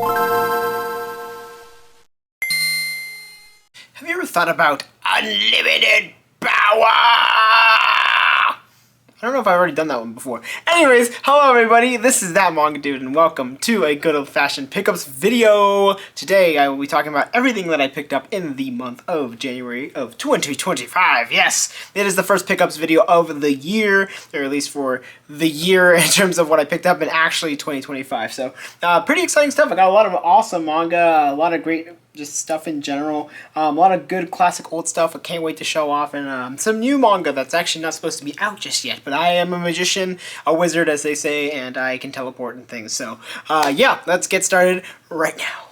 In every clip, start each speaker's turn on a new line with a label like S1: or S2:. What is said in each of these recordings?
S1: Have you ever thought about unlimited power? I don't know if I've already done that one before. Anyways, hello everybody, this is That Manga Dude, and welcome to a good old-fashioned pickups video. Today I will be talking about everything that I picked up in the month of January of 2025. Yes, it is the first pickups video of the year, or at least for the year in terms of what I picked up in actually 2025. So, pretty exciting stuff. I got a lot of awesome manga, a lot of great just stuff in general, a lot of good classic old stuff I can't wait to show off, and some new manga that's actually not supposed to be out just yet, but I am a magician, a wizard as they say, and I can teleport and things, so yeah, let's get started right now.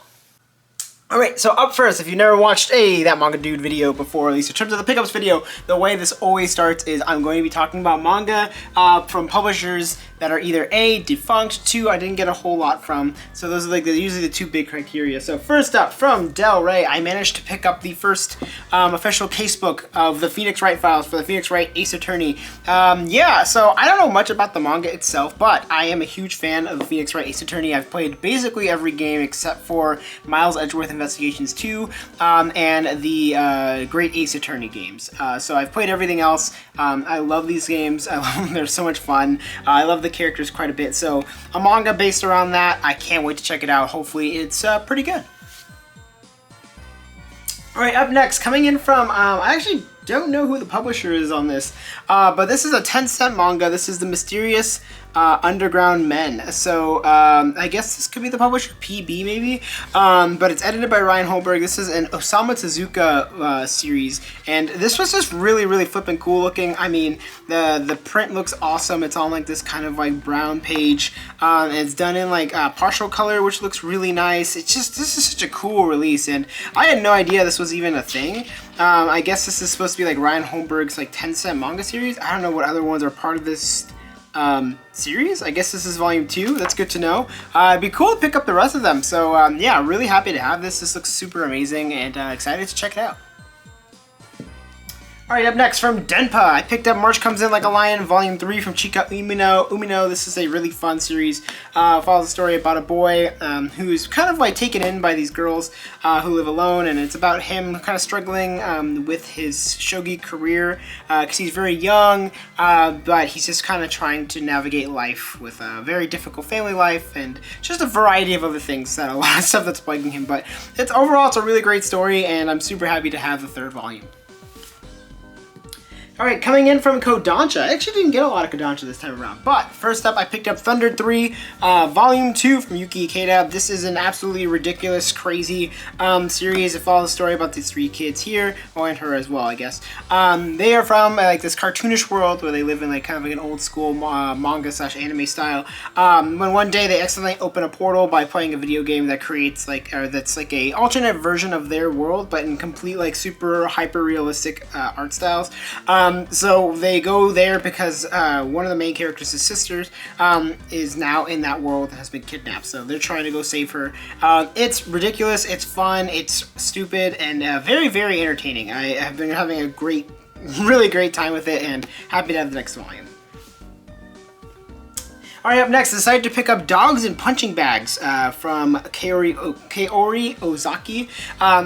S1: Alright, so up first, if you've never watched a That Manga Dude video before, at least in terms of the pickups video, the way this always starts is I'm going to be talking about manga from publishers that are either A, defunct, 2, I didn't get a whole lot from, so those are like usually the two big criteria. So first up, from Del Rey, I managed to pick up the first official casebook of the Phoenix Wright files for the Phoenix Wright Ace Attorney. Yeah, so I don't know much about the manga itself, but I am a huge fan of the Phoenix Wright Ace Attorney. I've played basically every game except for Miles Edgeworth Investigations 2 and the Great Ace Attorney games. So I've played everything else. I love these games. I love them. They're so much fun. I love the characters quite a bit. So a manga based around that. I can't wait to check it out. Hopefully it's pretty good. Alright, up next, coming in from, I actually don't know who the publisher is on this, but this is a 10-cent manga. This is The Mysterious Underground Men. So I guess this could be the publisher, PB maybe, but it's edited by Ryan Holberg. This is an Osamu Tezuka series, and this was just really flippin' cool looking. I mean, the print looks awesome. It's on like this kind of like brown page, and it's done in like partial color, which looks really nice. It's just, this is such a cool release, and I had no idea this was even a thing. I guess this is supposed to be like Ryan Holberg's like 10-cent manga series. I don't know what other ones are part of this series. I guess this is volume 2. That's good to know. It'd be cool to pick up the rest of them. So yeah, really happy to have this. This looks super amazing, and excited to check it out. Alright, up next from Denpa, I picked up March Comes In Like a Lion, Volume 3 from Chika Umino. This is a really fun series. Follows a story about a boy who's kind of like taken in by these girls who live alone, and it's about him kind of struggling with his shogi career because he's very young, but he's just kind of trying to navigate life with a very difficult family life and just a variety of other things, that a lot of stuff that's plaguing him. But overall, it's a really great story, and I'm super happy to have the third volume. Alright, coming in from Kodansha. I actually didn't get a lot of Kodansha this time around, but first up I picked up Thunder 3, Volume 2 from Yuki Ikeda. This is an absolutely ridiculous, crazy series. It follows a story about these 3 kids here, and her as well, I guess. They are from like this cartoonish world where they live in like kind of like an old school manga / anime style. When one day they accidentally open a portal by playing a video game that creates like, or that's like a alternate version of their world, but in complete like super hyper realistic art styles. So they go there because one of the main characters' sisters is now in that world and has been kidnapped. So they're trying to go save her. It's ridiculous, it's fun, it's stupid, and very entertaining. I have been having a really great time with it, and happy to have the next volume. Alright, up next, I decided to pick up Dogs and Punching Bags from Kaori Ozaki.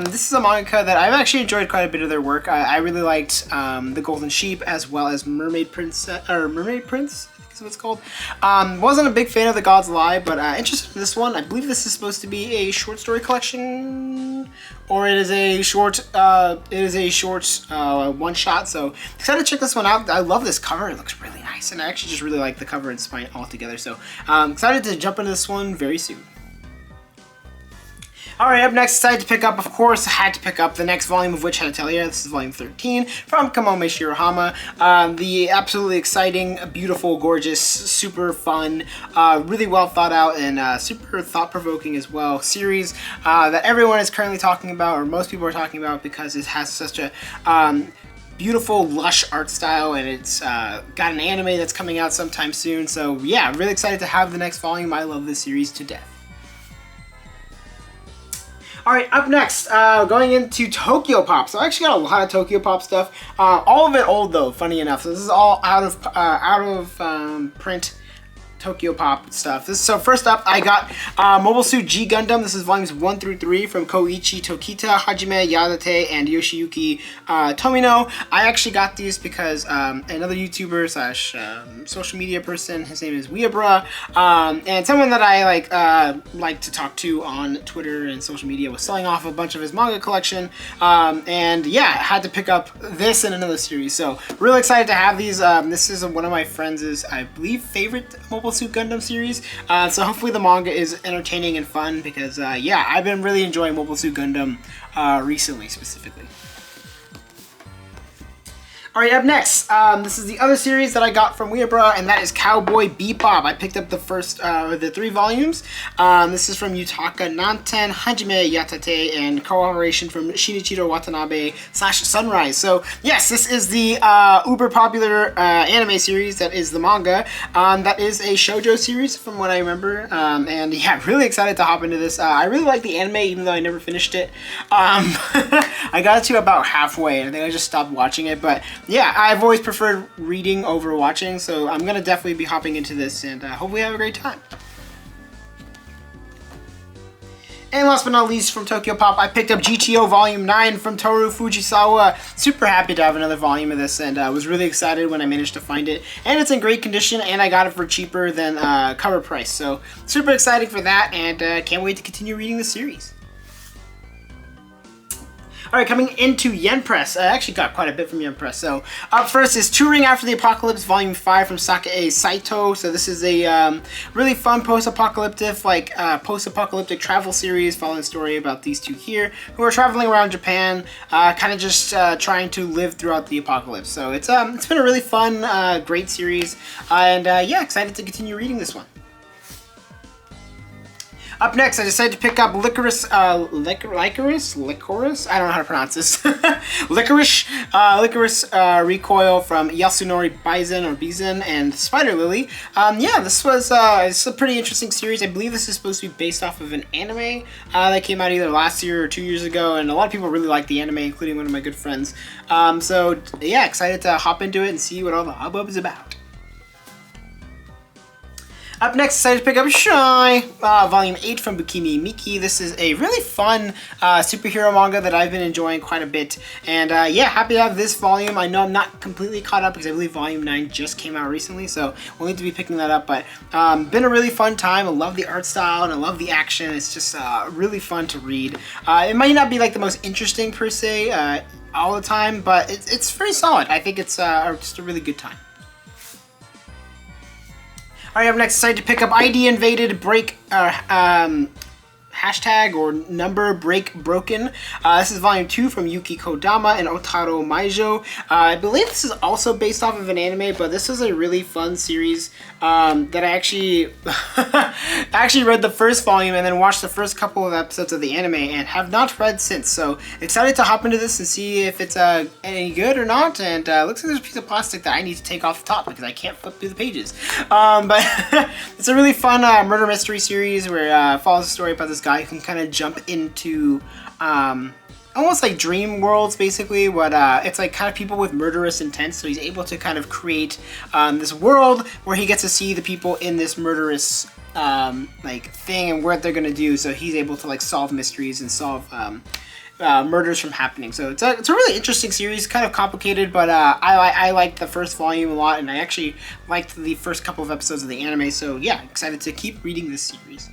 S1: This is a manga that I've actually enjoyed quite a bit of their work. I really liked The Golden Sheep as well as Mermaid Prince, I think is what it's called. Wasn't a big fan of The God's Lie, but interested in this one. I believe this is supposed to be a short story collection, or it is a short one shot. So excited to check this one out. I love this cover. It looks really nice, and I actually just really like the cover and spine altogether. So excited to jump into this one very soon. Alright, up next, decided to pick up, of course, I had to pick up the next volume of Witch Atelier. This is volume 13 from Kamome Shirohama. The absolutely exciting, beautiful, gorgeous, super fun, really well thought out, and super thought-provoking as well series that everyone is currently talking about, or most people are talking about, because it has such a beautiful, lush art style, and it's got an anime that's coming out sometime soon. So yeah, really excited to have the next volume. I love this series to death. Alright, up next, going into Tokyo Pop. So I actually got a lot of Tokyo Pop stuff. All of it old though, funny enough. So this is all out of print Tokyo Pop stuff. So first up, I got Mobile Suit G Gundam. This is volumes 1 through 3 from Koichi Tokita, Hajime Yadate, and Yoshiyuki Tomino. I actually got these because another YouTuber slash social media person, his name is Weabra, and someone that I like to talk to on Twitter and social media, was selling off a bunch of his manga collection, and yeah, I had to pick up this and another series. So really excited to have these. This is one of my friends' I believe favorite Mobile Suit Gundam series, so hopefully the manga is entertaining and fun, because yeah, I've been really enjoying Mobile Suit Gundam recently, specifically. Alright, up next, this is the other series that I got from Weabra, and that is Cowboy Bebop. I picked up the first, the 3 volumes. This is from Yutaka Nanten, Hajime Yatate, and cooperation from Shinichiro Watanabe / Sunrise. So, yes, this is the uber popular anime series that is the manga. That is a shoujo series, from what I remember, and yeah, really excited to hop into this. I really like the anime, even though I never finished it. I got to about halfway, and I think I just stopped watching it, but yeah, I've always preferred reading over watching, so I'm going to definitely be hopping into this, and hopefully have a great time. And last but not least, from Tokyo Pop, I picked up GTO Volume 9 from Toru Fujisawa. Super happy to have another volume of this, and was really excited when I managed to find it. And it's in great condition, and I got it for cheaper than cover price, so super excited for that, and can't wait to continue reading the series. Alright, coming into Yen Press, I actually got quite a bit from Yen Press. So, up first is Touring After the Apocalypse, Volume 5 from Sakae Saito. So this is a really fun post-apocalyptic travel series following the story about these two here, who are traveling around Japan, kind of just trying to live throughout the apocalypse. So it's been a really fun, great series, and yeah, excited to continue reading this one. Up next, I decided to pick up Licorice, I don't know how to pronounce this. Licorice Recoil from Yasunori Bison and Spider Lily. Yeah, this was it's a pretty interesting series. I believe this is supposed to be based off of an anime that came out either last year or 2 years ago, and a lot of people really like the anime, including one of my good friends. So yeah, excited to hop into it and see what all the hubbub is about. Up next, decided to pick up Shy, Volume 8 from Bukimi Miki. This is a really fun superhero manga that I've been enjoying quite a bit. And yeah, happy to have this volume. I know I'm not completely caught up because I believe Volume 9 just came out recently, so we'll need to be picking that up. But been a really fun time. I love the art style and I love the action. It's just really fun to read. It might not be like the most interesting per se all the time, but it's very solid. I think it's just a really good time. Alright, up next, decided to pick up ID Invaded Break, hashtag or number break broken. This is volume 2 from Yuki Kodama and Otaro Maijo. I believe this is also based off of an anime, but this is a really fun series that I actually actually read the first volume and then watched the first couple of episodes of the anime and have not read since. So excited to hop into this and see if it's any good or not. And looks like there's a piece of plastic that I need to take off the top because I can't flip through the pages. But it's a really fun murder mystery series where it follows a story about this guy who can kind of jump into almost like dream worlds, basically. But it's like kind of people with murderous intent, so he's able to kind of create this world where he gets to see the people in this murderous like thing and what they're gonna do. So he's able to like solve mysteries and solve murders from happening. So it's a really interesting series, kind of complicated, but I liked the first volume a lot, and I actually liked the first couple of episodes of the anime. So yeah, excited to keep reading this series.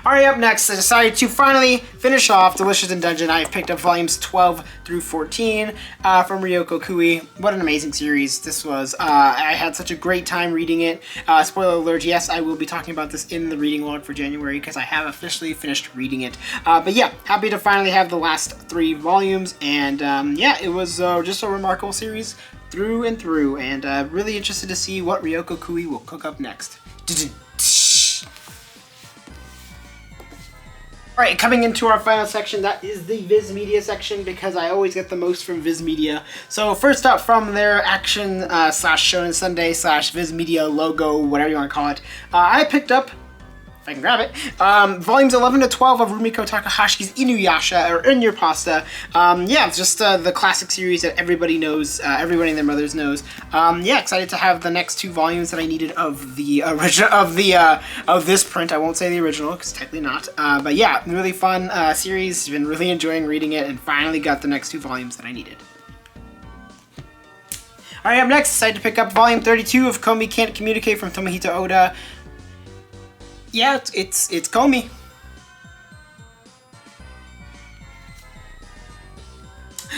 S1: Alright, up next, I decided to finally finish off Delicious in Dungeon. I have picked up volumes 12 through 14 from Ryoko Kui. What an amazing series this was. I had such a great time reading it. Spoiler alert, yes, I will be talking about this in the reading log for January because I have officially finished reading it. But yeah, happy to finally have the last 3 volumes, and yeah, it was just a remarkable series through and through, and really interested to see what Ryoko Kui will cook up next. Alright, coming into our final section, that is the Viz Media section, because I always get the most from Viz Media. So first up, from their Action / Shonen Sunday / Viz Media logo, whatever you want to call it, I picked up if I can grab it. Volumes 11 to 12 of Rumiko Takahashi's Inuyasha, or In Your Pasta. Yeah, it's just the classic series that everybody knows, everybody and their mothers knows. Yeah, excited to have the next 2 volumes that I needed of the original, of this print. I won't say the original, because technically not. But yeah, really fun series. Been really enjoying reading it, and finally got the next 2 volumes that I needed. Alright, up next, decided to pick up volume 32 of Komi Can't Communicate from Tomohito Oda. Yeah, it's Komi.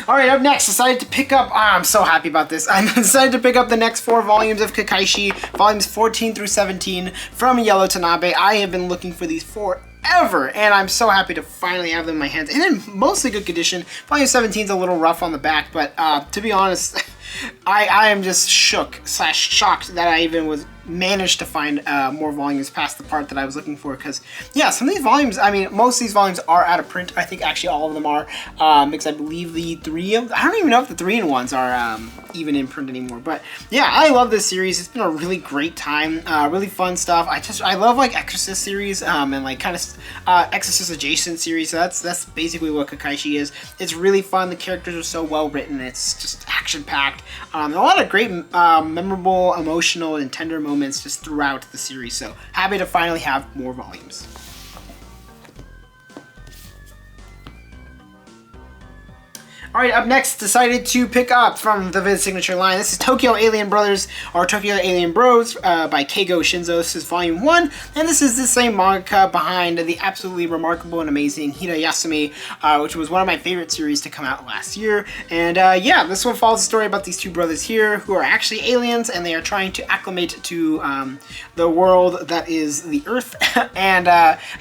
S1: Alright, up next, decided to pick up, I'm so happy about this. I decided to pick up the next 4 volumes of Kakaishi, volumes 14 through 17 from Yellow Tanabe. I have been looking for these forever, and I'm so happy to finally have them in my hands. And in mostly good condition. Volume 17 is a little rough on the back, but to be honest, I am just shocked that I even managed to find more volumes past the part that I was looking for, because yeah, some of these volumes, I mean, most of these volumes are out of print. I think actually all of them are, because I believe I don't even know if the 3-in-1s are even in print anymore. But yeah, I love this series. It's been a really great time, really fun stuff. I love like Exorcist series, and like kind of Exorcist adjacent series. So that's basically what Kakaishi is. It's really fun. The characters are so well written. It's just action packed. A lot of great, memorable, emotional, and tender moments just throughout the series, so happy to finally have more volumes. Alright, up next, decided to pick up from the Viz signature line. This is Tokyo Alien Brothers, or Tokyo Alien Bros, by Keigo Shinzo. This is volume 1, and this is the same manga behind the absolutely remarkable and amazing Hira Yasumi, which was one of my favorite series to come out last year. And yeah, this one follows a story about these 2 brothers here who are actually aliens, and they are trying to acclimate to the world that is the Earth, and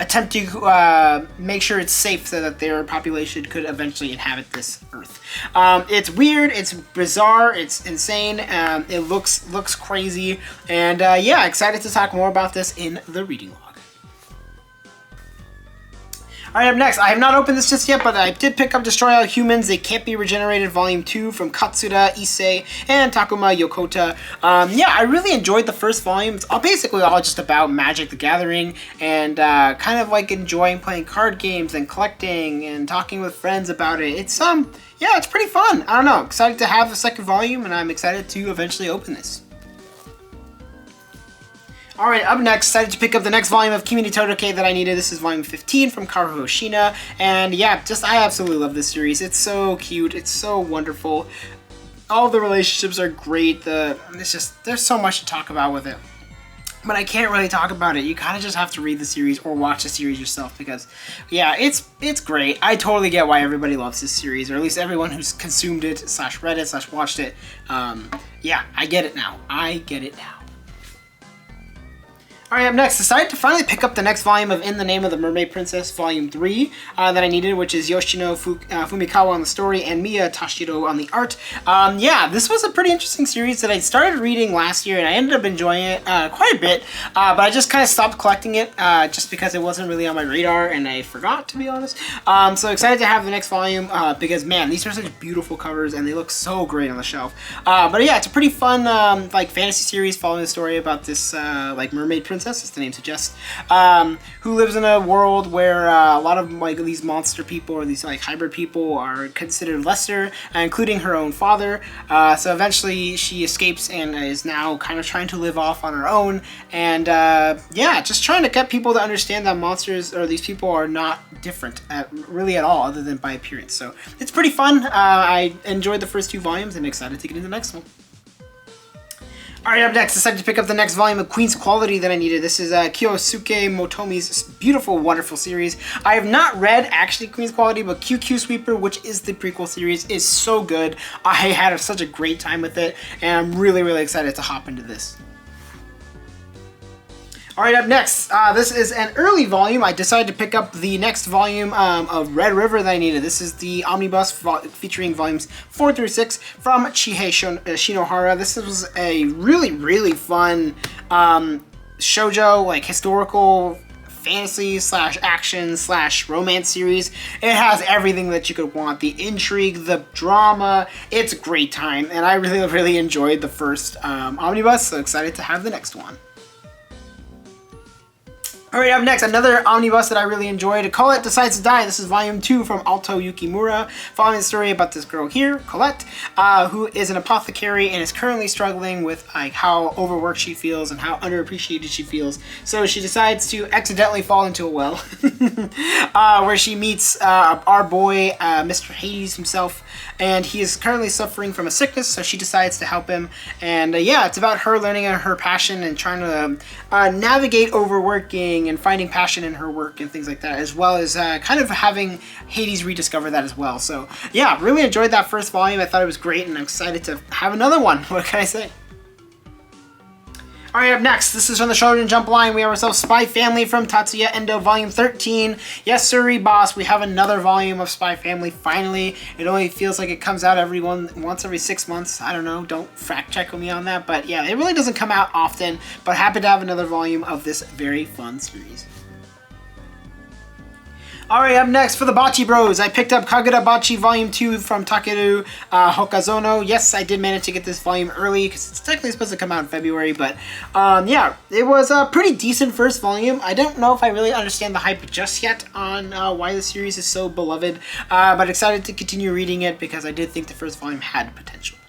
S1: attempt to make sure it's safe so that their population could eventually inhabit this Earth. It's weird, it's bizarre, it's insane, it looks crazy, and yeah, excited to talk more about this in the reading log. Alright, up next, I have not opened this just yet, but I did pick up Destroy All Humans, They Can't Be Regenerated Volume 2 from Katsuda Issei and Takuma Yokota. Yeah, I really enjoyed the first volume. It's basically all just about Magic the Gathering, and kind of like enjoying playing card games and collecting and talking with friends about it. It's yeah, it's pretty fun. I don't know, excited to have the second volume, and I'm excited to eventually open this. Alright, up next, decided to pick up the next volume of Kimi ni Todoke that I needed. This is volume 15 from Karuo Shina, and yeah, I absolutely love this series. It's so cute, it's so wonderful. All the relationships are great. There's so much to talk about with it. But I can't really talk about it. You kind of just have to read the series or watch the series yourself, because yeah, it's great. I totally get why everybody loves this series, or at least everyone who's consumed it, /read it, /watched it. Yeah, I get it now. Alright, up next, decided to finally pick up the next volume of In the Name of the Mermaid Princess, Volume 3, that I needed, which is Yoshino Fumikawa on the story and Miya Tashiro on the art. Yeah, this was a pretty interesting series that I started reading last year, and I ended up enjoying it quite a bit, but I just kind of stopped collecting it just because it wasn't really on my radar, and I forgot, to be honest. So excited to have the next volume, because, man, these are such beautiful covers, and they look so great on the shelf. But yeah, it's a pretty fun, like, fantasy series following the story about this, like, mermaid princess, as the name suggests, who lives in a world where a lot of like these monster people, or these like hybrid people, are considered lesser, including her own father. So eventually she escapes and is now kind of trying to live off on her own, and yeah, just trying to get people to understand that monsters, or these people, are not different really at all, other than by appearance. So it's pretty fun. I enjoyed the first 2 volumes and excited to get into the next one. Alright, up next, decided to pick up the next volume of Queen's Quality that I needed. This is Kyosuke Motomi's beautiful, wonderful series. I have not read, actually, Queen's Quality, but QQ Sweeper, which is the prequel series, is so good. I had such a great time with it, and I'm really, really excited to hop into this. Alright, up next, this is an early volume. I decided to pick up the next volume of Red River that I needed. This is the omnibus featuring volumes 4 through 6 from Chihei Shinohara. This was a really, really fun shoujo, like historical fantasy / action / romance series. It has everything that you could want. The intrigue, the drama. It's a great time, and I really, really enjoyed the first omnibus, so excited to have the next one. Alright, up next, another omnibus that I really enjoyed. Colette Decides to Die. This is volume 2 from Alto Yukimura, following the story about this girl here, Colette, who is an apothecary and is currently struggling with like how overworked she feels and how underappreciated she feels. So she decides to accidentally fall into a well, where she meets our boy, Mr. Hades himself, and he is currently suffering from a sickness, so she decides to help him. And yeah, it's about her learning her passion and trying to navigate overworking and finding passion in her work and things like that, as well as kind of having Hades rediscover that as well. So yeah, really enjoyed that first volume. I thought it was great, and I'm excited to have another one. What can I say? Alright, up next, this is from the Shonen Jump line. We have ourselves Spy Family from Tatsuya Endo, volume 13. Yes, sirree, boss, we have another volume of Spy Family, finally. It only feels like it comes out once every 6 months. I don't know, don't fact check me on that, but yeah, it really doesn't come out often, but happy to have another volume of this very fun series. Alright, up next for the Bachi Bros, I picked up Kagurabachi Volume 2 from Takeru Hokazono. Yes, I did manage to get this volume early because it's technically supposed to come out in February, but yeah, it was a pretty decent first volume. I don't know if I really understand the hype just yet on why the series is so beloved, but excited to continue reading it because I did think the first volume had potential.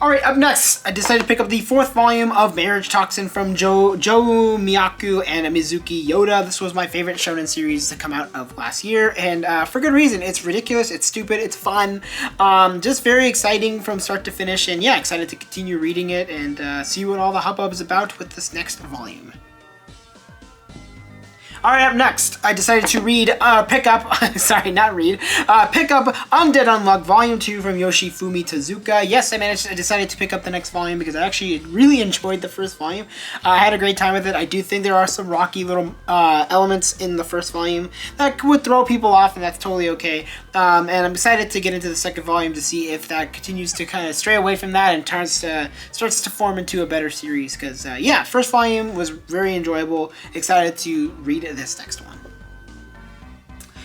S1: Alright, up next, I decided to pick up the 4th volume of Marriage Toxin from Joe Miyaku and Mizuki Yoda. This was my favorite shonen series to come out of last year, and for good reason. It's ridiculous, it's stupid, it's fun, just very exciting from start to finish, and yeah, excited to continue reading it and see what all the hubbub is about with this next volume. Alright, up next, I decided to pick up Undead Unluck Volume 2 from Yoshifumi Tezuka. Yes, I decided to pick up the next volume because I actually really enjoyed the first volume. I had a great time with it. I do think there are some rocky little elements in the first volume that would throw people off, and that's totally okay. And I'm excited to get into the second volume to see if that continues to kind of stray away from that and starts to form into a better series. Because, yeah, first volume was very enjoyable. Excited to read this next one.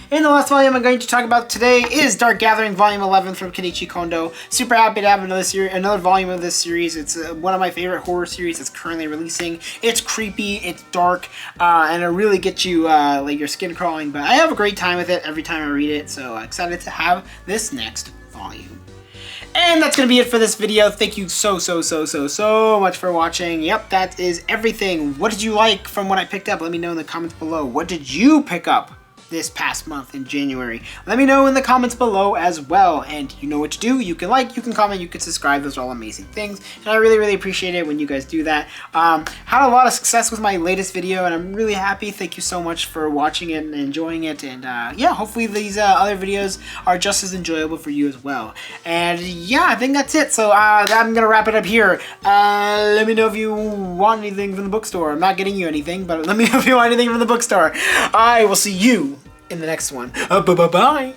S1: And the last volume I'm going to talk about today is Dark Gathering Volume 11 from Kenichi Kondo. Super happy to have another volume of this series. It's one of my favorite horror series that's currently releasing. It's creepy, it's dark, and it really gets you like your skin crawling, but I have a great time with it every time I read it, so excited to have this next volume. And that's going to be it for this video. Thank you so much for watching. Yep, that is everything. What did you like from what I picked up? Let me know in the comments below. What did you pick up this past month in January? Let me know in the comments below as well. And you know what to do. You can like, you can comment, you can subscribe. Those are all amazing things. And I really appreciate it when you guys do that. Had a lot of success with my latest video, and I'm really happy. Thank you so much for watching it and enjoying it. And yeah, hopefully these other videos are just as enjoyable for you as well. And yeah, I think that's it. So I'm going to wrap it up here. Let me know if you want anything from the bookstore. I'm not getting you anything, but let me know if you want anything from the bookstore. I will see you in the next one. Bye-bye.